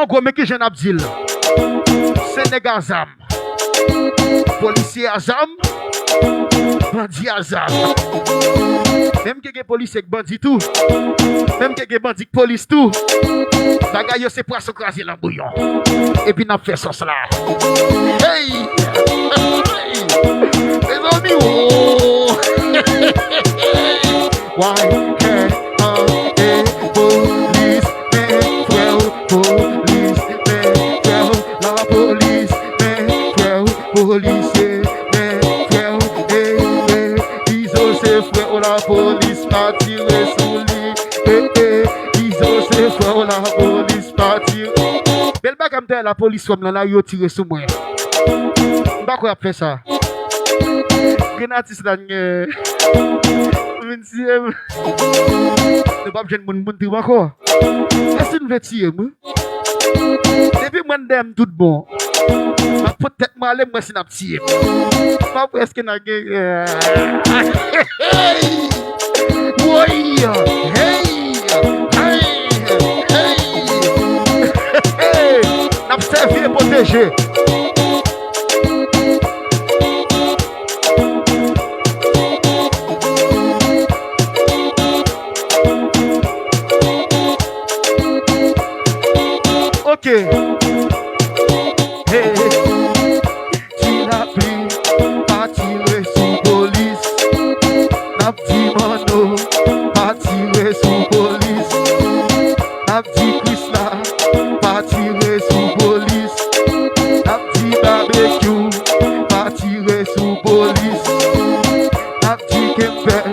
en gros, mais qui j'en abdil. Sénégal Azam. Policier Azam. Bandit Azam. Même que les policiers qui bandit tout. Même que les bandits qui police tout. Bagay c'est poisson crasé dans bouillon. Et puis n'a fait sauce là. Hey! Les amis, oh! Why can't police man police man la police man policier man ils ont ses frères la police pas tiré sous lui ils ont ses frères la police pas tiré belle bagam de la police comme là yo tiré sous moi pas quoi faire ça Genatis là ne pas besoin de mon monde encore. Est-ce que vous tirer moi? Depuis moi ndem tout bon. Peut-être moi aller moi si n'a tirer. Pas presque n'a hey! Oui! Hey! Hey! N'a servi et protéger. Ok. Hey, tu l'as pris, pas tiré sous police. N'a dit mano, pas tiré sous police. N'a dit Chris là, pas tiré sous police. N'a dit barbecue, pas tiré sous police. N'a dit Kempes,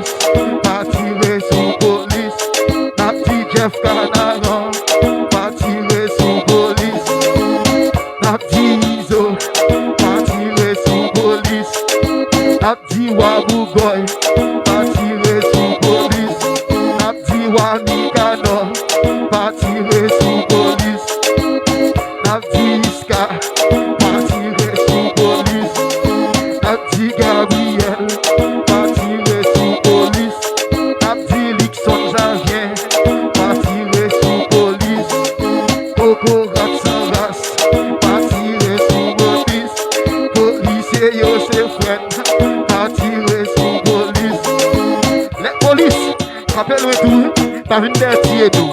pas tiré sous police. N'a dit Jeff Canaran, pas tiré sous police. N'a dit Iso, pas tiré sous police. N'a dit Wabougoy, pas tiré sous police. N'a dit Wanikano, pas tiré sous police. N'a dit Iska, pas tiré sous police. N'a dit Gabriel, pas tiré sous police. N'a dit Lixon Xavier, pas tiré sous police. Coco Ratsangas, pas tiré sous police. Policier Yosef Fren, pas tiré sous police. Les polices, rappelle-moi tout, pas venu d'être tirer tout.